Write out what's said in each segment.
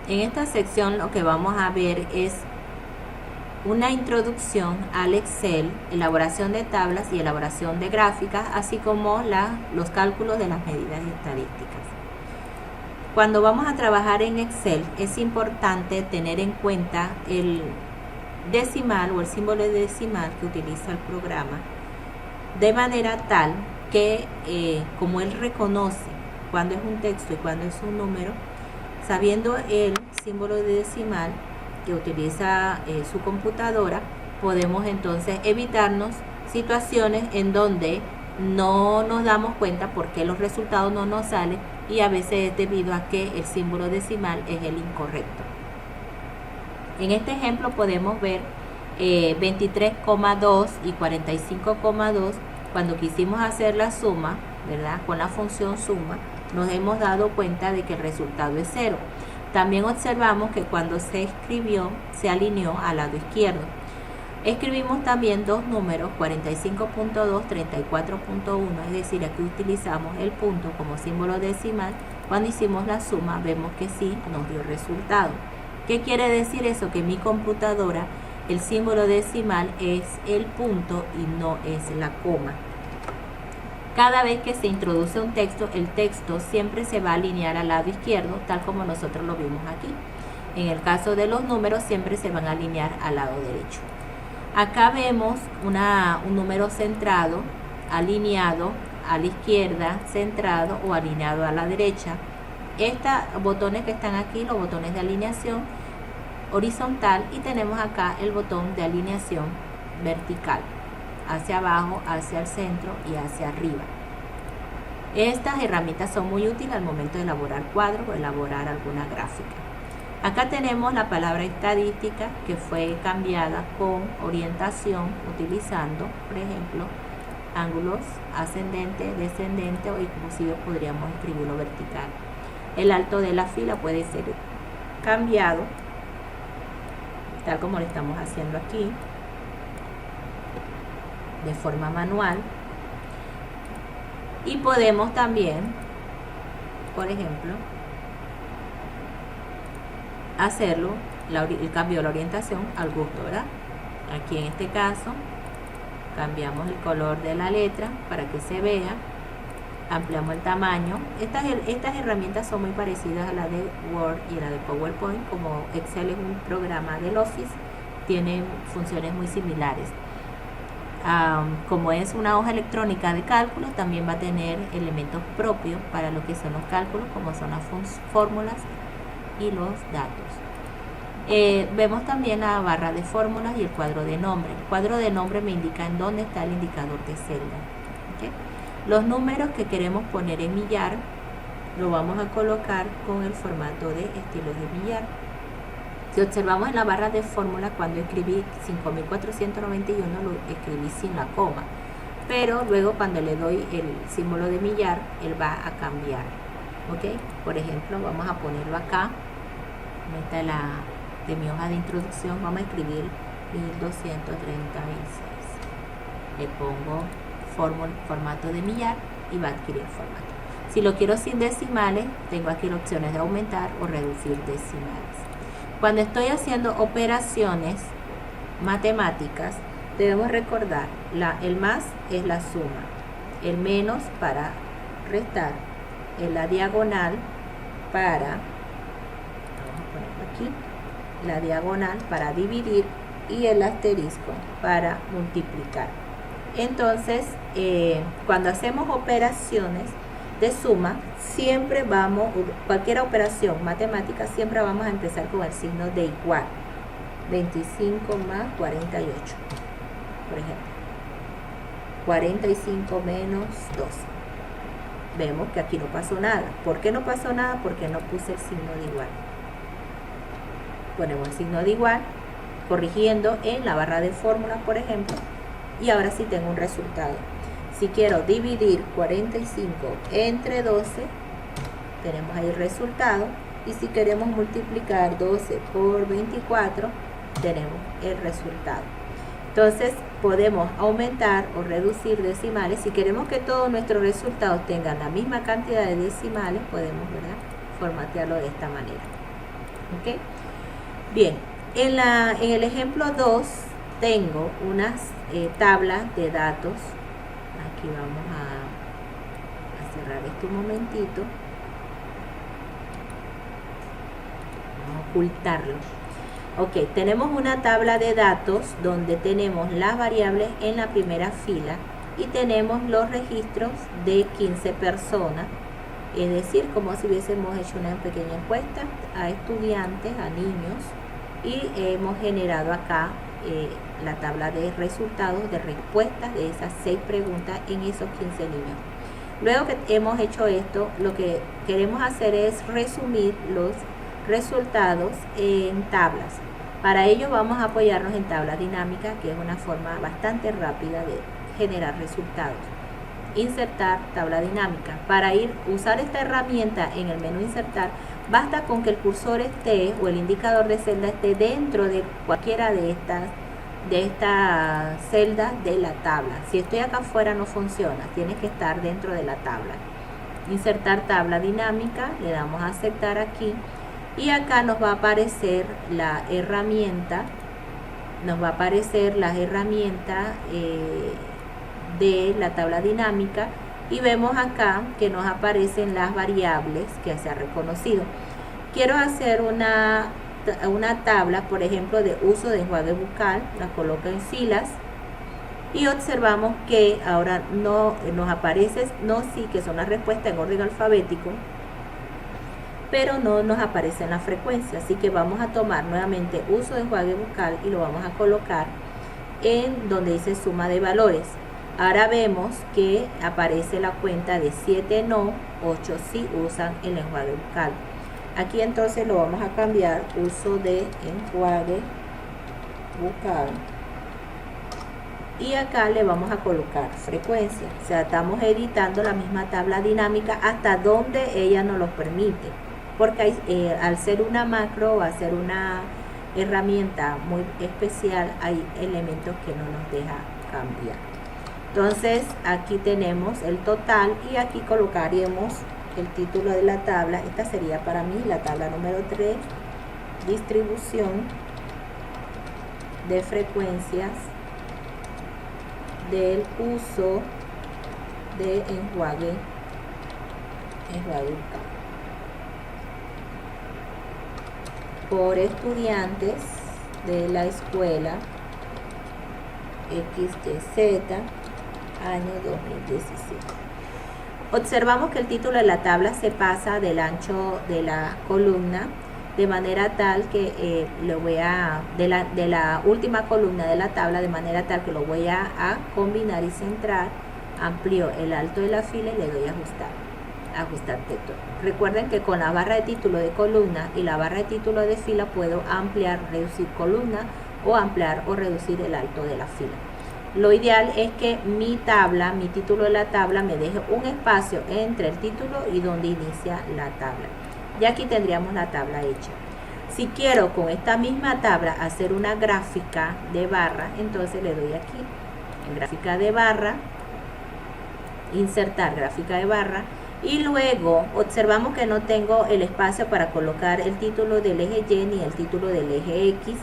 En esta sección lo que vamos a ver es una introducción al Excel, elaboración de tablas y elaboración de gráficas, así como los cálculos de las medidas estadísticas. Cuando vamos a trabajar en Excel es importante tener en cuenta el decimal o el símbolo de decimal que utiliza el programa, de manera tal que como él reconoce cuando es un texto y cuando es un número, sabiendo el símbolo de decimal que utiliza su computadora, podemos entonces evitarnos situaciones en donde no nos damos cuenta por qué los resultados no nos salen, y a veces es debido a que el símbolo decimal es el incorrecto. En este ejemplo podemos ver 23,2 y 45,2. Cuando quisimos hacer la suma, ¿verdad?, con la función suma, nos hemos dado cuenta de que el resultado es 0. También observamos que cuando se escribió, se alineó al lado izquierdo. Escribimos también dos números, 45.2, 34.1, es decir, aquí utilizamos el punto como símbolo decimal. Cuando hicimos la suma, vemos que sí nos dio resultado. ¿Qué quiere decir eso? Que en mi computadora el símbolo decimal es el punto y no es la coma. Cada vez que se introduce un texto, el texto siempre se va a alinear al lado izquierdo, tal como nosotros lo vimos aquí. En el caso de los números, siempre se van a alinear al lado derecho. Acá vemos un número centrado, alineado a la izquierda, centrado o alineado a la derecha. Estos botones que están aquí, los botones de alineación horizontal, y tenemos acá el botón de alineación vertical, hacia abajo, hacia el centro y hacia arriba. Estas herramientas son muy útiles al momento de elaborar cuadros o elaborar alguna gráfica. Acá tenemos la palabra estadística, que fue cambiada con orientación utilizando, por ejemplo, ángulos ascendente, descendente, o inclusive podríamos escribirlo vertical. El alto de la fila puede ser cambiado, tal como lo estamos haciendo aquí, de forma manual. Y podemos también, por ejemplo, hacerlo, el cambio de la orientación al gusto, ¿verdad? Aquí en este caso cambiamos el color de la letra para que se vea, ampliamos el tamaño. Estas herramientas son muy parecidas a la de Word y a la de PowerPoint. Como Excel es un programa del Office, tienen funciones muy similares. Como es una hoja electrónica de cálculos, también va a tener elementos propios para lo que son los cálculos, como son las fórmulas y los datos. Vemos también la barra de fórmulas y el cuadro de nombre. El cuadro de nombre me indica en dónde está el indicador de celda. ¿Okay? Los números que queremos poner en millar lo vamos a colocar con el formato de estilos de millar. Si observamos en la barra de fórmula, cuando escribí 5491 lo escribí sin la coma, pero luego cuando le doy el símbolo de millar, él va a cambiar. ¿Okay? Por ejemplo, vamos a ponerlo acá. Esta es de mi hoja de introducción. Vamos a escribir 1236. Le pongo formato de millar y va a adquirir formato. Si lo quiero sin decimales, tengo aquí las opciones de aumentar o reducir decimales. Cuando estoy haciendo operaciones matemáticas, debemos recordar, el más es la suma, el menos para restar, la diagonal para, vamos a ponerlo aquí, la diagonal para dividir, y el asterisco para multiplicar. Entonces, cuando hacemos operaciones de suma, siempre cualquier operación matemática, siempre vamos a empezar con el signo de igual. 25 más 48, por ejemplo. 45 menos 12. Vemos que aquí no pasó nada. ¿Por qué no pasó nada? Porque no puse el signo de igual. Ponemos el signo de igual, corrigiendo en la barra de fórmula, por ejemplo, y ahora sí tengo un resultado. Si quiero dividir 45 entre 12, tenemos ahí el resultado. Y si queremos multiplicar 12 por 24, tenemos el resultado. Entonces podemos aumentar o reducir decimales. Si queremos que todos nuestros resultados tengan la misma cantidad de decimales, podemos, ¿verdad?, formatearlo de esta manera. ¿Ok? Bien, en el ejemplo 2 tengo unas tablas de datos. Aquí vamos a cerrar esto un momentito. Vamos a ocultarlo. Ok, tenemos una tabla de datos donde tenemos las variables en la primera fila y tenemos los registros de 15 personas. Es decir, como si hubiésemos hecho una pequeña encuesta a estudiantes, a niños, y hemos generado acá la tabla de resultados, de respuestas de esas 6 preguntas en esos 15 niños. Luego que hemos hecho esto, lo que queremos hacer es resumir los resultados en tablas. Para ello vamos a apoyarnos en tabla dinámica, que es una forma bastante rápida de generar resultados. Insertar tabla dinámica. Para usar esta herramienta en el menú insertar, basta con que el cursor esté o el indicador de celda esté dentro de cualquiera de estas celdas de la tabla. Si estoy acá afuera no funciona, tiene que estar dentro de la tabla. Insertar tabla dinámica, le damos a aceptar aquí y acá nos va a aparecer la herramienta, de la tabla dinámica y vemos acá que nos aparecen las variables que se ha reconocido. Quiero hacer una tabla, por ejemplo, de uso de enjuague bucal, la coloco en filas y observamos que ahora no nos aparece, sí, que son las respuestas en orden alfabético, pero no nos aparece en la frecuencia, así que vamos a tomar nuevamente uso de enjuague bucal y lo vamos a colocar en donde dice suma de valores. Ahora vemos que aparece la cuenta de 7 no, 8 sí usan el enjuague bucal. Aquí entonces lo vamos a cambiar, uso de enjuague bucal. Y acá le vamos a colocar frecuencia. O sea, estamos editando la misma tabla dinámica hasta donde ella nos lo permite. Porque al ser una macro o al ser una herramienta muy especial, hay elementos que no nos deja cambiar. Entonces aquí tenemos el total y aquí colocaríamos el título de la tabla. Esta sería para mí la tabla número 3, distribución de frecuencias del uso de enjuague bucal por estudiantes de la escuela XYZ año 2017. Observamos que el título de la tabla se pasa del ancho de la columna de manera tal que lo voy a de la última columna de la tabla, de manera tal que lo voy a combinar y centrar. Amplío el alto de la fila y le doy a ajustar texto. Recuerden que con la barra de título de columna y la barra de título de fila puedo ampliar, reducir columna o ampliar o reducir el alto de la fila. Lo ideal es que mi título de la tabla me deje un espacio entre el título y donde inicia la tabla. Y aquí tendríamos la tabla hecha. Si quiero con esta misma tabla hacer una gráfica de barra, entonces le doy aquí en gráfica de barra, insertar gráfica de barra, y luego observamos que no tengo el espacio para colocar el título del eje Y ni el título del eje X.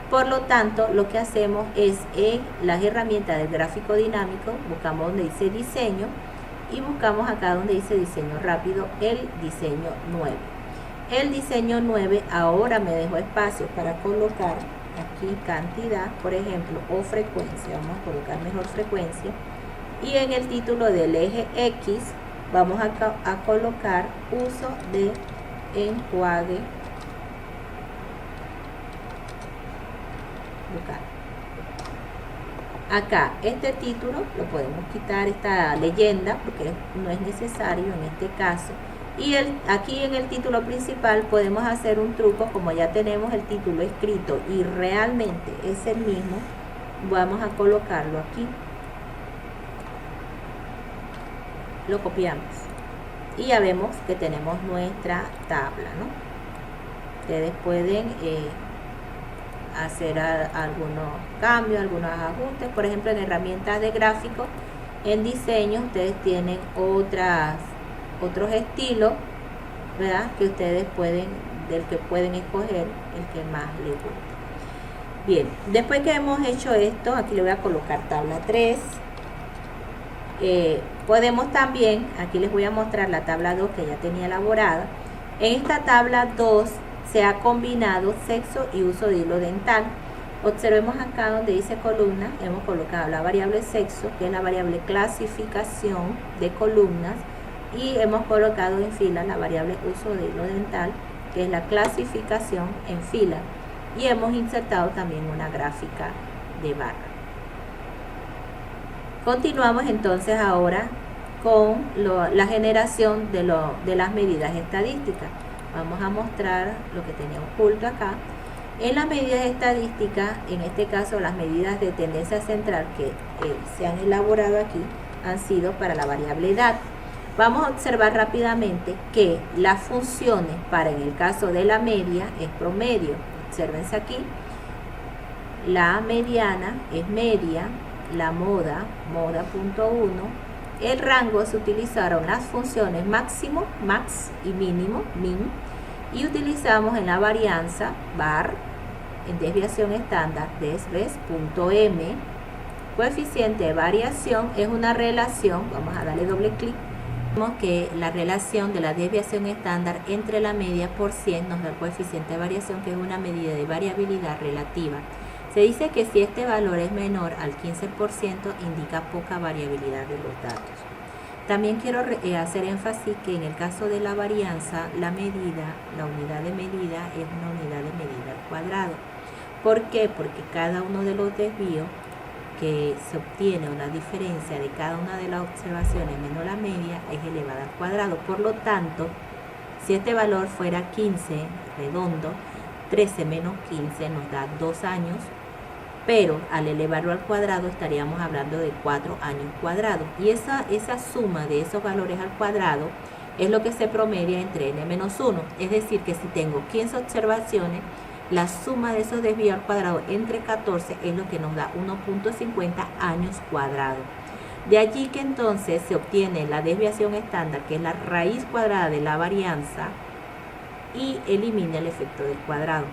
Por lo tanto, lo que hacemos es en las herramientas del gráfico dinámico, buscamos donde dice diseño y buscamos acá donde dice diseño rápido el diseño 9. El diseño 9 ahora me dejó espacio para colocar aquí cantidad, por ejemplo, o frecuencia. Vamos a colocar mejor frecuencia. Y en el título del eje X vamos a colocar uso de enjuague bucal. Acá este título lo podemos quitar, esta leyenda, porque no es necesario en este caso. Y aquí en el título principal podemos hacer un truco. Como ya tenemos el título escrito y realmente es el mismo, vamos a colocarlo aquí, lo copiamos y ya vemos que tenemos nuestra tabla, ¿no? Ustedes pueden hacer algunos cambios, algunos ajustes. Por ejemplo, en herramientas de gráfico, en diseño, ustedes tienen otros estilos, ¿verdad?, que ustedes pueden del que pueden escoger el que más les guste. Bien, después que hemos hecho esto, aquí le voy a colocar tabla 3. Podemos también, aquí les voy a mostrar la tabla 2 que ya tenía elaborada. En esta tabla 2 se ha combinado sexo y uso de hilo dental. Observemos acá donde dice columna, hemos colocado la variable sexo, que es la variable clasificación de columnas, y hemos colocado en fila la variable uso de hilo dental, que es la clasificación en fila, y hemos insertado también una gráfica de barra. Continuamos entonces ahora con la generación de las medidas estadísticas. Vamos a mostrar lo que tenía oculto acá. En las medidas estadísticas, en este caso las medidas de tendencia central que se han elaborado aquí han sido para la variable edad. Vamos a observar rápidamente que las funciones para en el caso de la media es promedio. Obsérvense aquí, la mediana es media, la moda, moda.1. El rango se utilizaron las funciones máximo, max y mínimo, min, y utilizamos en la varianza var, en desviación estándar, desves.m. Coeficiente de variación es una relación, vamos a darle doble clic. Vemos que la relación de la desviación estándar entre la media por 100 nos da el coeficiente de variación, que es una medida de variabilidad relativa. Se dice que si este valor es menor al 15%, indica poca variabilidad de los datos. También quiero hacer énfasis que en el caso de la varianza, la medida, la unidad de medida es una unidad de medida al cuadrado. ¿Por qué? Porque cada uno de los desvíos que se obtiene, una diferencia de cada una de las observaciones menos la media, es elevada al cuadrado. Por lo tanto, si este valor fuera 15 redondo, 13 menos 15 nos da 2 años, pero al elevarlo al cuadrado estaríamos hablando de 4 años cuadrados. Y esa suma de esos valores al cuadrado es lo que se promedia entre n menos 1. Es decir, que si tengo 15 observaciones, la suma de esos desvíos al cuadrado entre 14 es lo que nos da 1.50 años cuadrados. De allí que entonces se obtiene la desviación estándar, que es la raíz cuadrada de la varianza, y elimina el efecto del cuadrado.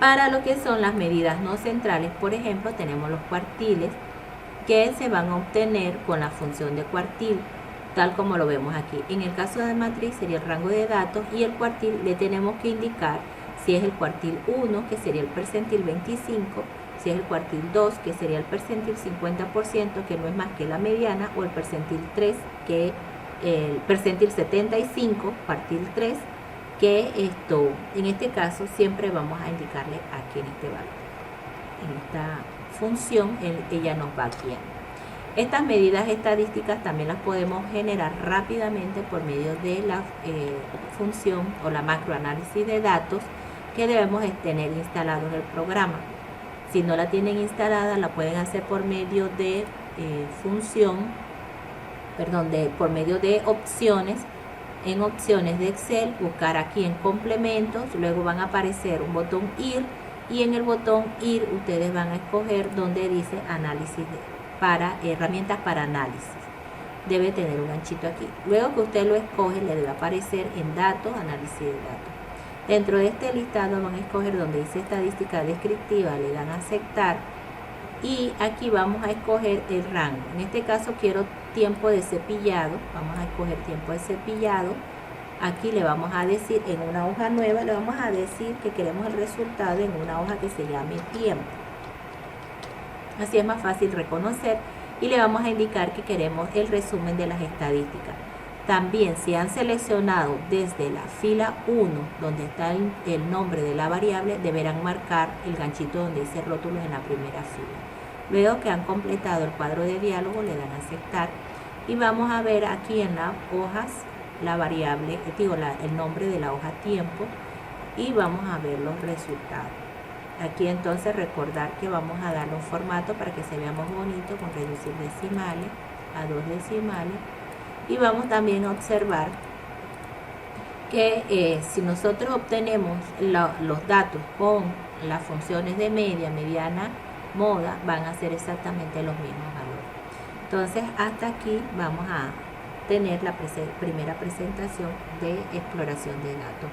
Para lo que son las medidas no centrales, por ejemplo, tenemos los cuartiles, que se van a obtener con la función de cuartil, tal como lo vemos aquí. En el caso de matriz sería el rango de datos, y el cuartil le tenemos que indicar si es el cuartil 1, que sería el percentil 25, si es el cuartil 2, que sería el percentil 50%, que no es más que la mediana, o el percentil 3, que el percentil 75, cuartil 3, que esto, en este caso, siempre vamos a indicarle aquí en este valor. En esta función, ella nos va guiando. Estas medidas estadísticas también las podemos generar rápidamente por medio de la función o la macroanálisis de datos que debemos tener instalado en el programa. Si no la tienen instalada, la pueden hacer por medio de por medio de opciones. En opciones de Excel, buscar aquí en complementos, luego van a aparecer un botón IR, y en el botón IR ustedes van a escoger donde dice análisis para herramientas para análisis. Debe tener un ganchito aquí. Luego que usted lo escoge, le debe aparecer en datos, análisis de datos. Dentro de este listado van a escoger donde dice estadística descriptiva, le dan a aceptar, y aquí vamos a escoger el rango. En este caso quiero tiempo de cepillado, vamos a escoger tiempo de cepillado. Aquí le vamos a decir, en una hoja nueva, le vamos a decir que queremos el resultado en una hoja que se llame tiempo. Así es más fácil reconocer, y le vamos a indicar que queremos el resumen de las estadísticas. También, si han seleccionado desde la fila 1, donde está el nombre de la variable, deberán marcar el ganchito donde dice rótulos en la primera fila. Luego que han completado el cuadro de diálogo, le dan a aceptar, y vamos a ver aquí en las hojas la variable, el nombre de la hoja tiempo, y vamos a ver los resultados. Aquí entonces recordar que vamos a darle un formato para que se vea más bonito, con reducir decimales a 2 decimales. Y vamos también a observar que si nosotros obtenemos los datos con las funciones de media, mediana, moda, van a ser exactamente los mismos valores. Entonces, hasta aquí vamos a tener la primera presentación de exploración de datos.